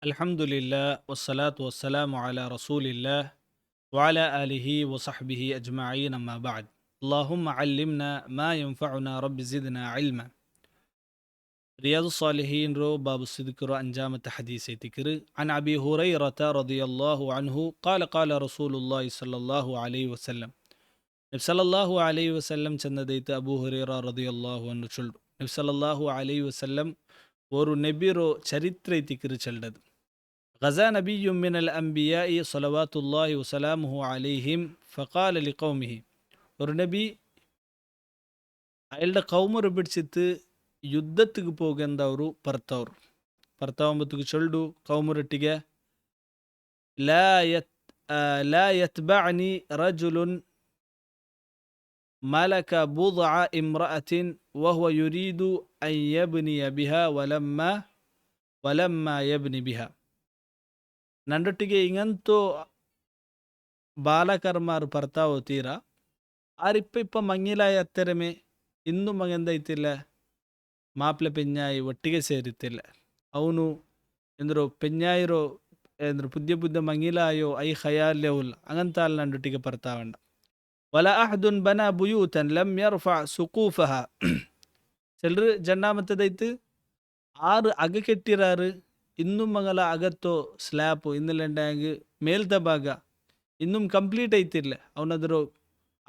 الحمد لله والصلاة والسلام على رسول الله وعلى آله وصحبه أجمعين أما بعد اللهم علمنا ما ينفعنا رب زدنا علما رياض الصالحين رو باب الصدق رو أنجام حديث تكر عن أبي هريرة رضي الله عنه قال رسول الله صلى الله عليه وسلم നബി സല്ലല്ലാഹു അലൈഹി വസല്ലം ചെന്നതൈത്ത് അബൂ ഹുറൈറ റളിയല്ലാഹു അൻഹു ചൊല്ലു നബി സല്ലല്ലാഹു അലൈഹി വസല്ലം ഒരു നബിರೋ ಚರಿತ್ರ ಐತಿಕ್ರು ಚಲ್ಡದು غزا نبي من الأنبياء صلوات الله وسلامه عليهم فقال لقومه ഒരു നബി അയാളുടെ കൗമർ പിടിച്ചിട്ട് ಯುದ್ಧಕ್ಕೆ ಹೋಗಂದವರು ಬರ್ತಾವಂಬತ್ತಿಗೆ ಚೊಲ್ಡು ಕೌಮರೊಟ್ಟಿಗೆ لا يتبعني رجل ملك بضع امرأة وهو يريد أن يبني بها ولما يبني بها ನನ್ನೊಟ್ಟಿಗೆ ಇಂಗಂತೂ ಬಾಲಕರ್ಮಾರು ಬರ್ತಾವೋ ತೀರಾ ಆರಿಪ್ಪ ಮಂಗಿಲಾಯ ಹತ್ತಿರಮೆ ಇನ್ನೂ ಮಗಂದೈತಿಲ್ಲ ಮಾಪ್ಲೆ ಪೆഞ്ഞായി ಒಟ್ಟಿಗೆ ಸೇರಿತ್ತಿಲ್ಲ ಅವನು ಎಂದರು ಪೆഞ്ഞായിರೋ ಎಂದರು ಪುದ್ಯ ಮಂಗಿಲಾಯೋ ಐ ಖಯಾಲ್ಯವುಲ್ಲ ಅಂಗಂತಾಲ್ ನನ್ನೊಟ್ಟಿಗೆ ಬರ್ತಾವಂಡ ವಲ ಅಹದುನ್ ಬನ ಬುಯೂತನ್ ಲಮ್ ಯರ್ಫಾ ಸುಕೂಫಹ ചിലർ ജണ്ടാമത്തതൈത്ത് 6 ಅಗ ಕೆಟ್ಟಿರಾರು ಇನ್ನೂ ಮಗಲ ಅಗತ್ತೋ ಸ್ಲ್ಯಾಪು ಇನ್ನಿಲ್ಲಂಡಾಂಗ್ ಮೇಲ್ತ ಭಾಗ ಇನ್ನೂ ಕಂಪ್ಲೀಟ್ ಐತಿಲ್ಲ ಅವನದ್ರು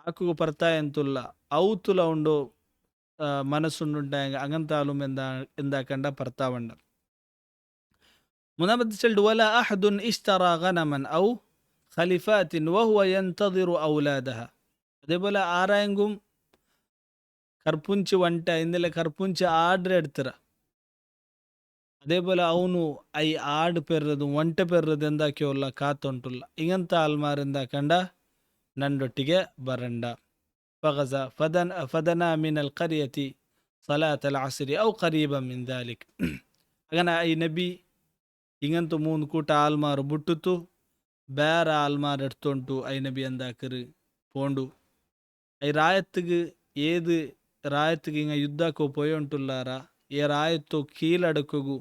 ಆಕು ಪರ್ತಾಯಂತುಲ್ಲ ಔತುಲ ಉಂಡು ಮನಸ್ಸುಂಡುಂಟಾಂಗ್ ಅಂಗಂತಾಲು ಎಂದಾಕಂಡ ಪರ್ತಾವಂಡ ಮುನಬದ್ ಚೆಲ್ಡು ವಲ ಅಹದುನ್ ಇಶ್ತರಾ ಗನಮನ್ ಔ ഖലിഫാത്തിൻ വഹുവ യന്തദിറു ഔലാദഹ അതേപോലെ ആരായെങ്കും കർപ്പുഞ്ച് വണ്ട ഇന്നലെ കർപ്പുഞ്ച് ആർഡർ എടുത്തിറ അതേപോലെ ಅವನು ಐ ಆಡು ಪೆರ್ರದು ಒಂಟೆ ಪೆರ್ರದು ಎಂದಾಕಿಯೋಲ್ಲ ಕಾತೊಂಟುಲ್ಲ ಇಂಗಂತ ಆಲ್ಮಾರ್ ಎಂದಾಕಂಡ ನನ್ನೊಟ್ಟಿಗೆ ಬರಂಡ ಫಗಜ ಫದನಾ ಮಿನ್ ಅಲ್ ಕರಿಯತಿ ಸಲಾತ್ ಅಲ್ ಅಸ್ರಿ ಔ ಕರೀಬ ಮಿನ್ ದಾಲಿಕ್ ಅಗನ ಐ ನಬಿ ಇಂಗಂತು 3 ಕೂಟ ಆಲ್ಮಾರು ಬುಟ್ಟುತು ಬೇರೆ ಆಲ್ಮಾರ್ ಎಡ್ತೊಂಟು ಐ ನಬಿ ಎಂದಾಕರು ಪೋಂಡು ಐ ರಾಯತ್ಗೆ ಏದು ರಾಯತ್ಗೆ ಇಂಗ ಯುದ್ಧಕ್ಕೂ ಪೋಯೊಂಟುಲ್ಲಾರ ಏ ರಾಯತ್ತು ಕೀಲಡಕೊಗು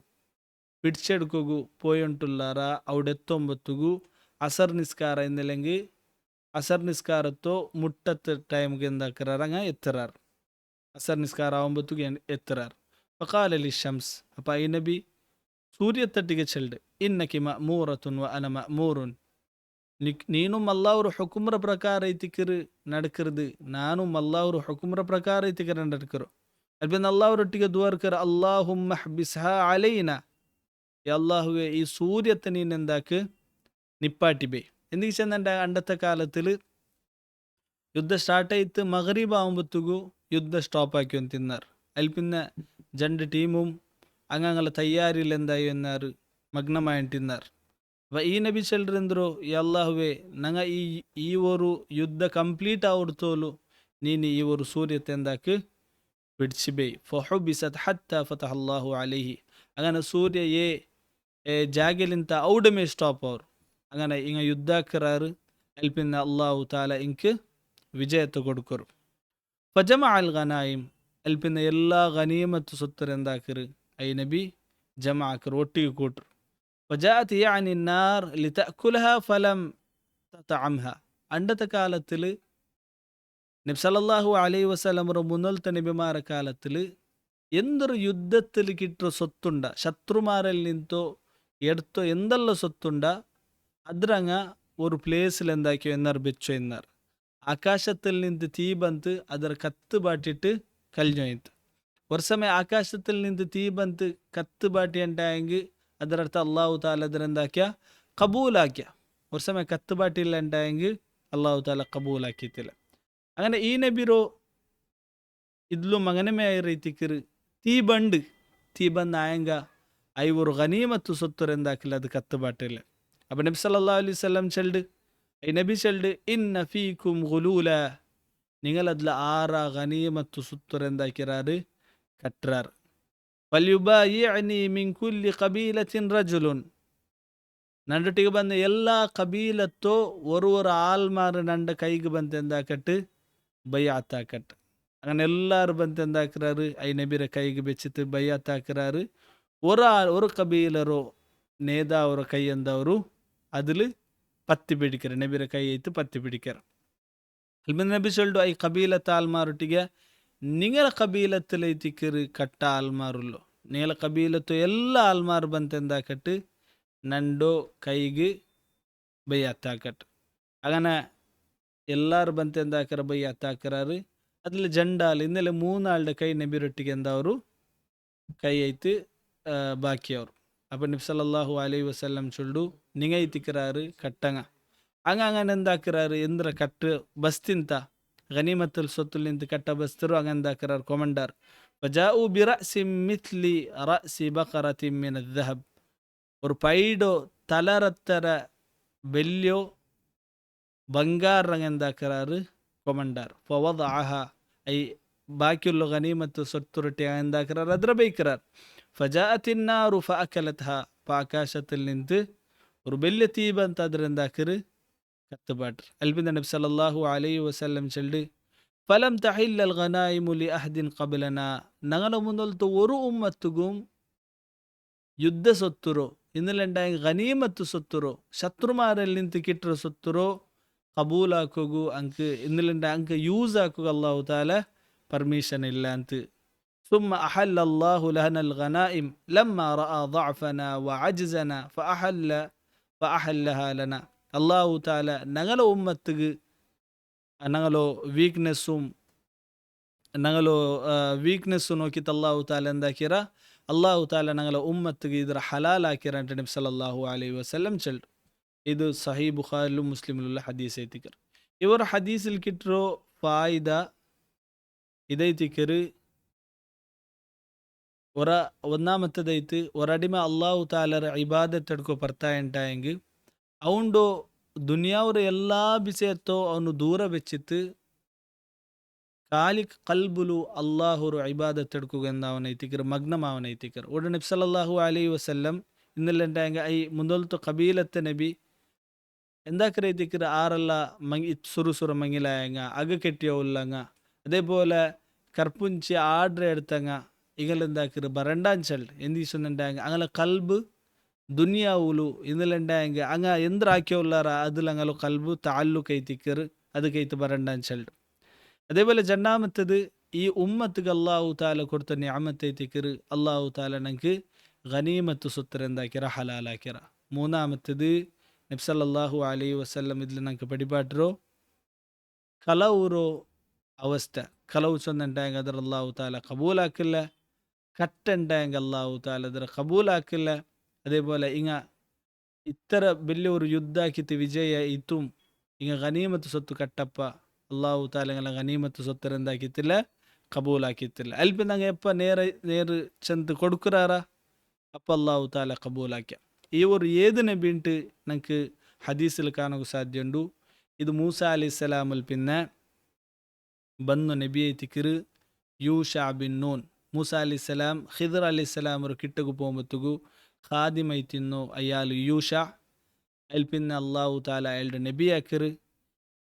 പിടിച്ചെടുക്കു പോയൊണ്ടുള്ളാറ അവിടെ 9 അസർ നിസ്കാര എന്നില്ലെങ്കിൽ അസർ നിസ്കാരത്തോ മുട്ടത്ത് ടൈംಗೆ എന്താക്കറാറങ്ങ എത്തറാർ അസർ നിസ്കാര ആവുമ്പത്തുಗೆ എത്തറാർ ഫഖാല ലിശംസ് അപ്പൊ ഈ നബി സൂര്യത്തട്ടിಗೆ ಚೆಲ್ಡು ಇನ್ನಕಿ ಮಅಮೂರತುನ್ ವ ಅನ ಮಅಮೂರುನ್ ನೀನು ಅಲ್ಲಾಹ್ರ ಹುಕುಮ್ರ ಪ್ರಕಾರ ಐತಿಕರು ನಡ್ಕರ್ದು ನಾನು ಅಲ್ಲಾಹ್ರ ಹುಕುಮ್ರ ಪ್ರಕಾರ ಐತಿಕರು ನಡ್ಕರು ಅಲ್ಬಿನ್ ಅಲ್ಲಾಹ್ರೊಟ್ಟಿಗೆ ದುವಾರ್ಕರ್ ಅಲ್ಲಾಹುಮ್ಮ ಹಬ್ಬಿಸ್ಹಾ ಅಲೈನಾ അള്ളാഹുവെ ഈ സൂര്യത്തെ നീ എന്താക്ക് നിപ്പാട്ടിബേ എന്തിക്ക് ചെന്നണ്ട അണ്ടത്തെ കാലത്തിൽ യുദ്ധം സ്റ്റാർട്ടായിട്ട് മഗ്രിബ് ആവുമ്പത്തുകു യുദ്ധം സ്റ്റോപ്പാക്കി തിന്നാർ അതിൽ പിന്നെ 2 ടീമും അങ്ങങ്ങളെ തയ്യാറിൽ എന്തായി എന്നാറ് മഗ്നമായി തിന്നാർ അപ്പോൾ ഈ നബി ചെല്ലರೆಂದ್ರು ಈ ಅಲ್ಲಾಹುವೆ ನಂಗ ಈ ഒരു ಯುದ್ಧ ಕಂಪ್ಲೀಟ್ ಆವಡ್ತೋಲು ನೀನು ಈ ഒരു ಸೂರ್ಯತೆ ಎಂದಾക്ക് പിടിച്ചുബേ ഫഹുബിസത് ഹത്ത ഫതഹ അല്ലാഹു അലൈഹി അങ്ങനെ സൂര്യ ಜಾಗೆಲಿಂತ ಔಡಮೆ ಸ್ಟಾಪ್ ಅವರು അങ്ങനെ ಇಂಗ ಯುದ್ಧಾಕರಾರು ಅಲ್ಪಿನ ಅಲ್ಲಾಹು ತಾಲ ಇಂಕ್ ವಿಜಯತೆ ಕೊಡ್ಕರು ಫಜಮಾ ಅಲ್ ಗನಾಯಿಮ್ ಅಲ್ಪಿನ ಎಲ್ಲ ಗನೀಮತ್ತು ಸೊತ್ತರೆಂದಾಕರು ಐ ನಬಿ ಜಮಾ ಆಕರು ಒಟ್ಟಿಗೆ ಕೂಟ್ರು ഫജാഅത് യഅനി النار لتأكلها فلم تطعمها അണ്ടത്തെ കാലത്തിൽ നബി സല്ലല്ലാഹു അലൈഹി വസല്ലം മുന്നൽത്തെ നബിമാര കാലത്തിൽ എന്തൊരു യുദ്ധത്തിൽ കിട്ടുന്ന സ്വത്തുണ്ട ശത്രുമാരിൽ നിന്നോ എടുത്തോ എന്തെല്ലാം സ്വത്തുണ്ട അദ്ರಂಗ ഒരു പ്ലേസിൽ എന്താക്കിയോ എന്നാർ വെച്ചോ എന്നാർ ആകാശത്തിൽ നിന്ന് തീ ಬಂತು ಅದರ ಕತ್ತು ಬಾಟಿಟ್ಟು ಕಲ್ಜೋಯ್ತು ഒരു സമയം ആകാശത്തിൽ നിന്ന് തീ ಬಂತು കത്ത് ബാട്ടി ഉണ്ടായെങ്കിൽ ಅದರರ್ಥ അല്ലാഹു തആല ಅದರೆಂದಾಕ್ಯ ಕಬೂಲಾಕ್ಯ ഒരു സമയം കത്ത് ബാട്ടില്ല ഉണ്ടായെങ്കിൽ അല്ലാഹു തആല ಕಬೂಲಾಕಿತಿಲ್ಲ അങ്ങനെ ഈ നബിರೋ ಇದ್ಲು ಮಗನೇ ಮೇ ರೀತಿಕಿರು തീ ಬಂದು ಆಯಂಗ ಐವರು ಗನೀಮತ್ತು ಸೊತ್ತರೆಂದಾಕಿಲ್ಲ ಅದು ಕತ್ತು ಬಾಟಿಲ್ಲ അപ്പം നബി സല്ലല്ലാഹു അലൈഹി വസല്ലം ചെല്ല് ഐ നബി ചെല്ല് ഇന്ന ഫീകും ഗുലൂല നിങ്ങളതിൽ 6 ഗനീമത്ത് സൊത്തരെന്താക്കിറാറ് കട്ടറാർ ഫൽയുബായിഅനി മിൻ കുല്ലി ഖബീലത്തിൻ റജുലുൻ നണ്ടൊಟ್ಟಿಗೆ ಬಂದ ಎಲ್ಲ ಕಬೀಲತ್ತೋ ഒരു ആൽമാർ നണ്ട കൈಗೆ ಬಂತ ಎಂದಾಕಟ್ಟು ಬೈಅತ್ ಆಕಟ್ಟು അങ്ങനെ എല്ലാവരും ಬಂತು എന്താക്കുறாரு ಐ ನಬಿರ ಕೈಗೆ ಬೆಚ್ಚಿತು ಬೈಅತ್ ಆಕறாರು ഒരു കബീലರೋ ನೇದಾವರ ಕೈಯಂದವರು അതിൽ പത്തി പിടിക്കರು നബിയുടെ കൈ ಐತು പത്തി പിടിക്കರು. അൽബിൻ നബി ചൊല്ലു ഐ കബീലത്ത് ആൽമാറൊಟ್ಟಿಗೆ നിങ്ങളെ കബീലത്തിലൈത്തിക്കറ് കട്ട ആൽമാറുള്ളു നിങ്ങളെ കബീലത്ത് എല്ലാ ആൽമാർ ಬಂತೆಂದಾಕಟ್ಟು നണ്ടോ കൈಗೆ ബയ്യാത്താക്കട്ട്. അങ്ങനെ എല്ലാവരും ಬಂತೆಂದಾಕರ ബയ്യാത്താക്കറാറ്. അതിൽ ജണ്ടാൽ ഇന്നലെ 3 ആളുടെ കൈ നബിരൊಟ್ಟಿಗೆ ಎಂದವರು കൈ ಐತು ബാക്കിയವರು. അപ്പം നബി സല്ലല്ലാഹു അലൈഹി വസല്ലം ചൊല്ലു നിങ്ങൈത്തിക്കറാറ് കട്ടങ്ങ അങ്ങനെ എന്താക്കറാറ് എന്ದ್ರ കട്ട് ബസ്തിಂತ ಗನೀಮತ್ತುಲ್ ಸೊತ್ತುಲ್ ನಿಂತು ಕಟ್ಟ ಬಸ್ತರು ಹಂಗಂದಾಕರಾರ್ ಕೊಮಂಡಾರ್. ಫಜಾഉ ಬಿರಅಸಿ ಮಿಥ್ಲಿ ರಅಸಿ ಬಕರತಿನ್ ಮಿನ ಅದ್ದಹಬ್ ഒരു പൈഡോ തലറത്തര വെല്യോ ಬಂಗಾರಂಗ എന്താക്കറാറ് കൊമണ്ടാർ. ഫവദഅഹ ഐ ബാക്കിയുള്ള ഗനീമത്ത് സൊത്തുരട്ടി എന്താക്കറാർ അದ್ರ ബൈക്കറാർ. ഫജാഅത്തിന്നാറു ഫഅകലത്ഹ ആകാശത്തിൽ നിന്ന് ഒരു വലിയ തീ ಬಂತ ಅದರಿಂದಾಕರು കത്തുപാട്ടർ. അൽബിൻ നബി സല്ലല്ലാഹു അലൈഹി വസല്ലം ചൊല്ലു ഫലം തഹില്ലൽ ഗനായിമു ലി അഹദിൻ ഖബ്ലന ഞങ്ങളെ മുന്നോലത്തെ ഒരു ഉമ്മത്തുകും യുദ്ധ സൊത്തുറോ ഇന്നലുണ്ടായ ഗനീമത്ത് സൊത്തുറോ ശത്രുമാരിൽ നിന്ന് കിട്ടുന്ന സൊത്തുറോ കബൂലാക്കുക അങ്ക് ഇന്നലുണ്ടായ അങ്ക് യൂസ് ആക്കുക അല്ലാഹു തആല പെർമിഷൻ ഇല്ല ಅಂತ. ثم أحل الله لنا الغنائم لما رأى ضعفنا وعجزنا فأحلها لنا. അല്ലാഹു തആല ഞങ്ങളെ ഉമ്മത്തിക്ക് ഞങ്ങളോ വീക്ക്നെസ്സും നോക്കിയിട്ട് അല്ലാഹു തആല എന്താക്കിറ അല്ലാഹു തആല ഞങ്ങളെ ഉമ്മത്തിക്ക് ഇದ್ರ ഹലാലാക്കിറ ಅಂತ നബി സല്ലല്ലാഹു അലൈഹി വസല്ലം ചൊല്ലു. ಇದು ಸಹೀ ಬುಖಾರಿಲು ಮುಸ್ಲಿಮಿലുള്ള ഹദീസ് ಐತಿക്കർ. ഇവർ ഹദീസിൽ കിട്ടോ ഫായിദ ഇതൈತಿക്കർ ഒന്നാമത്തേതൈത്ത് ഒരടിമ അല്ലാഹു തആലರ ಇಬಾದತ್ ತಡ್ಕೋ ಬರ್ತಾ ಎಂಟಾಯಂಗೆ ಅವನು ದುನಿಯಾವರ ಎಲ್ಲ ವಿಷಯತ್ತೋ ಅವನು ದೂರ വെച്ചിട്ട് കാലിക് കൽബുലു അള്ളാഹുരു ഇബാദത്ത് എടുക്കുകയെന്ന് അവനൈത്തിക്കർ മഗ്നമാവനൈത്തിക്കർ. ഉടനെ നബി സല്ലല്ലാഹു അലൈഹി വസല്ലം ഇന്നലെ ഉണ്ടായെങ്ക ഐ മുന്തോലത്തെ കബീലത്തെ നബി എന്താക്കറൈത്തിക്കർ ആറല്ല സുറുസുറ മങ്ങിലായങ്ങ അക കെട്ടിയവുള്ളങ്ങ അതേപോലെ കർപ്പുഞ്ചി ആർഡർ എടുത്തങ്ങ ഇങ്ങലെന്താക്കർ ബരണ്ടാഞ്ചൽ എന്തി சொன்னாங்க അങ്ങനെ കൽബ് ദുനിയാവുലു ഇന്നലെണ്ടായെങ്ക അങ്ങ എന്ത്ര ആക്കിയുള്ളാറ അതിലങ്ങലു കൽബു താല്ലുക്ക് ಐತಿക്കർ ಅದಕ್ಕೈತು ಬರಂಡಾಂಚಲ್. അതേപോലെ രണ്ടാമത്തത് ഈ ഉമ്മത്തുക്ക് അല്ലാഹു തആല കൊടുത്ത നിഅമത്ത് ಐತಿക്കർ അല്ലാഹു തആല നമുക്ക് ഗനീമത്ത് സുത്ര എന്താക്കിറ ഹലാലാക്കിറ. മൂന്നാമത്തത് നബി സല്ലല്ലാഹു അലൈഹി വസല്ലം ഇതിൽ നമുക്ക് പഠിപ്പാട്ടറോ കലവുറോ അവസ്ഥ കലവ് ചൊന്നുണ്ടായെങ്ക ಅದರ അല്ലാഹു തആല കബൂലാക്കില്ല. കട്ടുണ്ടായെങ്ക അല്ലാഹു തആല ಅದರ കബൂലാക്കില്ല. അതേപോലെ ഇങ്ങ ഇത്ര വലിയൊരു യുദ്ധാക്കിത്ത് വിജയ ഇത്തും ഇങ്ങ ഗനീമത്ത് സ്വത്ത് കട്ടപ്പ അല്ലാഹു തആല ഇങ്ങനെ ഗനീമത്ത് സ്വത്ത് എന്താക്കിത്തില്ല കബൂലാക്കിത്തില്ല. അല്പം ഞങ്ങൾ എപ്പോൾ നേര് ചെന്ന് കൊടുക്കുറാറ അപ്പം അല്ലാഹു തആല കബൂലാക്കിയ. ഈ ഒരു ഏത് നബിയിട്ട് ഞങ്ങൾക്ക് ഹദീസിൽ കാണുക സാധ്യമുണ്ട്. ഇത് മൂസ അലൈഹിസ്സലാമിൽ പിന്നെ ബന്നു നബി ಐತಿക്കರು യൂഷാ ബിൻ നൂൻ. മൂസ അലൈഹിസ്സലാം ഖിദർ അലൈഹിസ്സലാം ഒരു കിട്ടക്ക് പോകുമ്പോഴത്തേക്കു ഖാദിമൈത്തിന്നു അയാൾ യൂഷാ. അതിൽ പിന്നെ അല്ലാഹു തആല അയാളുടെ നബിയാക്കർ.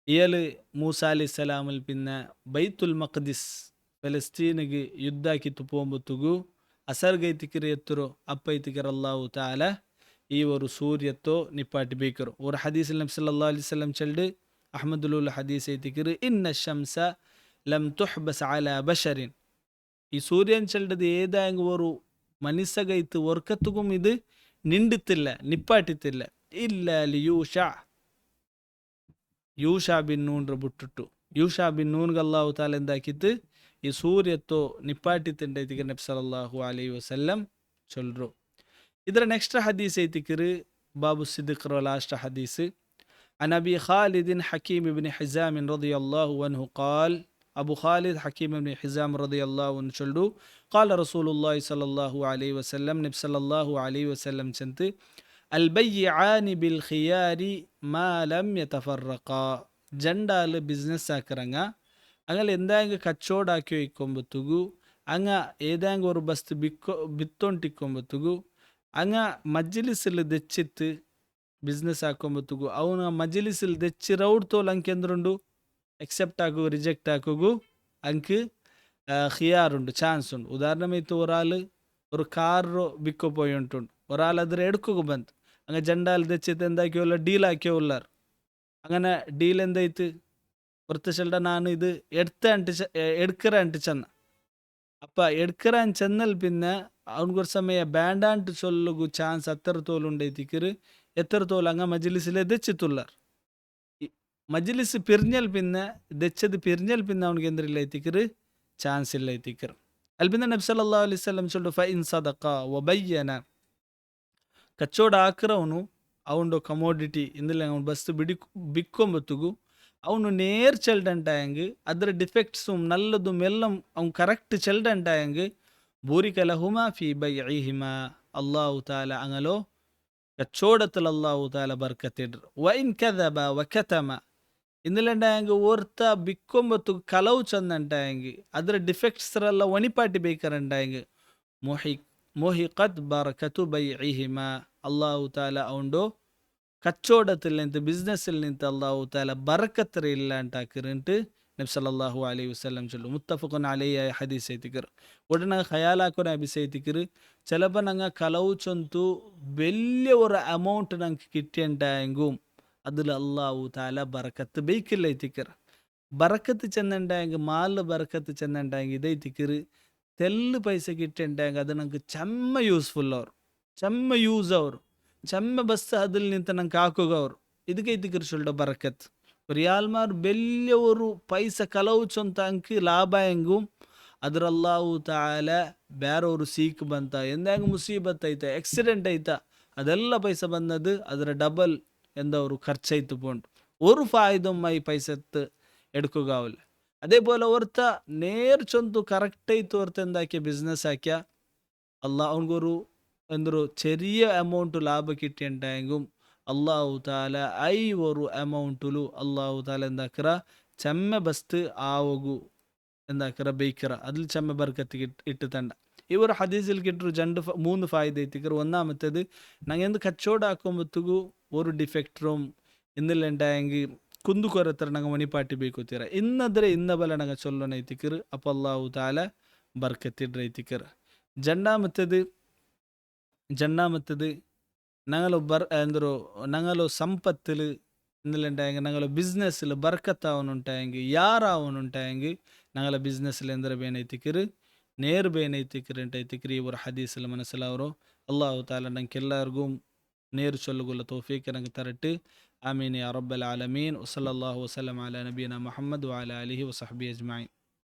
ഇയാൾ മൂസ അലൈഹിസ്സലാമിൽ പിന്നെ ബൈത്തുൽ മഖ്ദിസ് ഫലസ്തീനിಗೆ യുദ്ധാക്കിತ್ತು പോകുമ്പോഴത്തേക്കു ಅಸರ್ಗೈತಿಕರು ಎತ್ತರೋ ಅಪ್ಪೈತಿಕರು ಅಲ್ಲಾಹು ತಾಲ ಈ ಒಂದು ಸೂರ್ಯತ್ತೋ ನಿಪ್ಪಾಟಿ ಬೇಕರು. ஒரு ஹதீஸில் நபி ஸல்லல்லாஹு அலைஹி வஸல்லம் சொல்லிட்டு அஹ்மதுல் ஹதீஸ் ஐತಿಕರು இன்ன ஷம்ஸ லம் துஹ்பஸ் அலா பஷரின். ഈ സൂര്യൻ ചെല്ലത് ഏതായെങ്കിൽ ഒരു മനുഷ്യകൈത്ത് വർക്കത്തുക്കും ഇത് നിണ്ടിത്തില്ല നിപ്പാട്ടിത്തില്ല ഇല്ല യൂഷാ ബിൻ നൂൻ ಬಿಟ್ಟುಟ್ಟು ಯೂಷಾ ಬಿನ್ ನೂನ್ಗೆ ಅಲ್ಲಾಹು ತಾಲ ಎಂದಾಕಿತ್ತು ಈ ಸೂರ್ಯತ್ತೋ ನಿಪ್ಪಾಟಿತ್ತಂಡ ಐತಿಕರು ನಬಿ ಸಲ್ಲಲ್ಲಾಹು ಅಲೈಹಿ ವಸಲ್ಲಂ ಚೊಲ್ರು. ಇದರ ನೆಕ್ಸ್ಟ್ ಹದೀಸ್ ಐತಿಕರು ಬಾಬು ಸಿದ್ದಿಕ್ರ ಲಾಸ್ಟ್ ಹದೀಸ್. عن أبي خالد حكيم بن حزام رضي الله عنه قال أبو خالد حكيم بن حزام رضي الله عنه چلو قال رسول الله صلى الله عليه وسلم نبي صلى الله عليه وسلم چنت البيعان بالخيار ما لم يتفرقا. ജണ്ടാല് ബിസിനസ് ആക്കറങ്ങ അങ്ങനെ എന്തായെങ്കിൽ കച്ചവടാക്കി വയ്ക്കുമ്പോഴത്തേക്കു അങ്ങ ഏതായെങ്കിൽ ഒരു ബസ്ത് ಬಿತ್ತೊಂಟಿಕ್ಕೊಂಬತ್ತುಗು അങ്ങ ಮಜ್ಲಿಸಿಲ್ ದೆಚ್ಚಿತ್ತು ಬಿಸ್ನೆಸ್ ಹಾಕೊಂಬತ್ತುಗು ಅವನು ಮಜ್ಲಿಸಿಲ್ ದೆಚ್ಚಿ ರೌಡ್ತೋಲ್ ಅಂಕೆಂದ್ರುಂಡು ಎಕ್ಸೆಪ್ಟ್ ಆಕು ರಿಜೆಕ್ಟ್ ಆಕೋಗು ಅಂಕ್ ഖിയാറുണ്ട് ചാൻസ് ഉണ്ട്. ഉദാഹരണമായിട്ട് ഒരാൾ ഒരു കാറ് വിൽക്കപ്പോയി ഉണ്ടുണ്ട് ഒരാളതിരെ എടുക്കുക ബന്ത് അങ്ങ് ജണ്ടാൽ തെച്ചിത്ത് എന്താക്കിയുള്ള ഡീലാക്കിയുള്ളാർ അങ്ങനെ ഡീൽ എന്തായിത്ത് ஒருத்த சொல்ற நான் இது எடுக்கிறேன்ட்டு சொன்னேன் ಅಪ್ಪ ಎಡ್ಕರಾನ್ ಚೆನ್ನಲ್ ಪಿನ್ನ ಅವ್ನಿಗೊರ್ ಸಮಯ ಬ್ಯಾಂಡಾಂಟ್ ಸೊಲ್ಲುಗು ಚಾನ್ಸ್ ಹತ್ತರ ತೋಲು ಉಂಡೈತಿಕ್ಕಿರು ಎತ್ತರ ತೋಲು ಹಂಗ ಮಜ್ಲಿಸಿಲೆ ದೆಚ್ಚಿತುಲ್ಲರ್ ಮಜ್ಲಿಸ್ ಪಿರ್ഞ്ഞಲ್ ಪಿನ್ನ ದೆಚ್ಚದು ಪಿರ್ഞ്ഞಲ್ ಪಿನ್ನ ಅವ್ನಿಗೆ ಎಂದ್ರಿಲ್ಲ ಐತಿಕ್ಕಿರು ಚಾನ್ಸ್ ಇಲ್ಲ ಐತಿಕ್ಕಿರು ಅಲ್ಲಿ ಪಿನ್ನ ನಬಿ ಸಲ್ಲಲ್ಲಾಹು ಅಲೈಹಿ ವಸಲ್ಲಂ ಸೊಲ್ಲು ಫೈನ್ ಸದಕ ವಬಯ್ಯನ ಕಚ್ಚೋಡ ಹಾಕ್ರವನು ಅವಂಡು ಕಮೋಡಿಟಿ ಇಂದಲೇ ಅವ್ನು ಬಸ್ತು ಬಿಕ್ಕೊಂಬತ್ತುಗು ಅವನು ನೇರ್ ಚೆಲ್ಡಂಟಾಯಂಗ್ ಅದರ ಡಿಫೆಕ್ಟ್ಸು ನಲ್ಲದು ಮೆಲ್ಲಂ ಅವ್ನು ಕರೆಕ್ಟ್ ಚೆಲ್ಡಂಟಾಯಂಗ್ ಬೂರಿಕಲ ಹುಮಾ ಫಿ ಬೈಹಿಮಾ ಅಲ್ಲಾಹು ತಾಲ ಅಂಗಲೋ ಕಚ್ಚೋಡത്തിൽ അല്ലാഹു താല ബർക്കത്തിഡർ വൈൻ കദബ വകതമ ಇಂದಲಂಟಾಯಂಗ್ ಓರ್ತ ಬಿಕ್ಕೊಂಬತ್ತು ಕಲವು ಚಂದಂಟಾಯಂಗ್ ಅದರ ಡಿಫೆಕ್ಟ್ಸ್ರೆಲ್ಲ ಒಣಿಪಾಟಿ ಬೇಕರಂಟಾಯಂಗ್ ಮೊಹಿಕತ್ ಬರಕತು ಬೈಹಿಮಾ ಅಲ್ಲಾಹು ತಾಲ ಅವಂಡು കച്ചവടത്തിൽ നിന്ന് ബിസിനസ്സിൽ നിന്ന് അള്ളാഹു താല ബറക്കത്ത് ഇല്ലാണ്ടാക്കിറിട്ട് നബി സല്ലല്ലാഹു അലൈഹി വസല്ലം ചൊല്ലു മുത്തഫഖുൻ അലൈഹി ഹദീസ് ಐತಿಕರು ಒಡನ ಖಯಾಲಾಕೊನ ಹದೀಸ್ ಐತಿಕರು ചിലപ്പോൾ ഞങ്ങൾ കലവ് ചൊന്തു വലിയ ഒരു അമൗണ്ട് ഞങ്ങൾക്ക് കിട്ടിയുണ്ടായെങ്കും അതിൽ അള്ളാഹു താല ബറക്കത്ത് ബൈക്കില്ല ಐತಿಕರು ബറക്കത്ത് ചെന്നുണ്ടായെങ്കിൽ മാലിൽ ബറക്കത്ത് ചെന്നുണ്ടായെങ്കിൽ ഇതൈತಿಕರು തെല്ല് പൈസ കിട്ടിയുണ്ടായെങ്കിൽ അത് ഞങ്ങൾക്ക് ചെമ്മ യൂസ്ഫുൾ അവർ ചെമ്മ യൂസ് അവർ ചെമ്മ ബസ് അതിൽ നിന്ന് ನಂಗೆ ಹಾಕೋಗವ್ರು ಇದಕ್ಕೆ சொல்ற ಬರಕತ್ ರಿಯಾಲ್ಮಾರ್ ಬೆಲ್ಯ ഒരു പൈസ ಕಲವು ಚೊಂತ ಅಂಕಿ ಲಾಭ ಹೆಂಗು ಅದ್ರ ಅಲ್ಲಾಹು ತಾಲ ಬೇರೆಯವರು ಸೀಕ್ ಬಂತ ಎಂದಂಗ ಮುಸೀಬತ್ ಐತ ಆಕ್ಸಿಡೆಂಟ್ ಐತ ಅದೆಲ್ಲ ಪೈಸೆ ಬಂದದ್ದು ಅದರ ಡಬಲ್ ಎಂದವರು ಖರ್ಚಾಯ್ತು പോണ്ട് ഒരു ഫായിദുമായി പൈസത്ത് എടുക്കുകയാവില്ല അതേപോലെ ഓർത്ത നേർ ചൊന്തു കറക്റ്റായിട്ട് ഓർത്ത് എന്താക്കിയ ബിസിനസ് ആക്കിയ അവൻകൊരു എന്തൊരു ചെറിയ എമൗണ്ട് ലാഭം കിട്ടിയിട്ടുണ്ടെങ്കിലും അള്ളാഹു താല ഒരു എമൗണ്ടിಲು അള്ളാഹു താല എന്താക്കറ ചെമ്മ ബസ്ത് ആവകു എന്താക്കറ ബൈക്കറ അതിൽ ചെമ്മ ബർക്കത്ത് ഇട്ട് തണ്ട ഇവർ ഹദീസിൽ കിട്ടൊരു മൂന്ന് ഫായിദ ಐತಿಕರು ഒന്നാമത്തേത് ഞങ്ങൾ എന്ത് കച്ചവടം ആക്കുമ്പോഴത്തേക്കു ഒരു ഡിഫെക്ടറും ഇന്നില്ലുണ്ടായെങ്കിൽ കുന്തുകൊരത്തර ഞങ്ങൾ മണിപ്പാട്ടി ಬೇಕೋತೀರ ಇನ್ನದ್ರೆ ಇನ್ನ ಬಲ ഞങ്ങൾ ചൊല്ലണം ಐತಿಕರು അപ്പോൾ അള്ളാഹു താല ബർക്കത്തിട്ട് ಐತಿಕರು ജന്നാമത്തത് ഞങ്ങളോ സമ്പത്തിൽ എന്തെല്ലാം ഞങ്ങളെ ബിസിനസ്സിൽ ബർക്കത്താവനുണ്ടായെങ്കിൽ യാറാവനുണ്ടായെങ്കിൽ ഞങ്ങളെ ബിസിനസ്സിൽ എന്തൊരു ಬೇನೈತಿಕರು ನೇರ್ ಬೇನೈತಿಕರು ಐತಿಕರು ಇವರು ಹದೀಸಲ್ಲಿ ಮನಸ್ಸಲ್ಲವರು ಅಲ್ಲಾಹು ತಾಲ ನಂಗೆ ಎಲ್ಲರಿಗೂ ನೇರು ಚೊಲ್ಲುಗುಲ್ಲ ತೌಫೀಕ್ ನಂಗೆ ತರಟ್ಟು ಆಮೀನ್ ಯಾ ರಬ್ಬಲ್ ಆಲಮೀನ್ ವಸಲ್ಲಲ್ಲಾಹು ವಸಲ್ಲಂ ಅಲಾ ನಬೀನಾ ಮುಹಮ್ಮದ್ ವಅಲಾ ಆಲಿಹಿ ವಸಹ್ಬಿಹಿ ಅಜ್ಮഈನ್.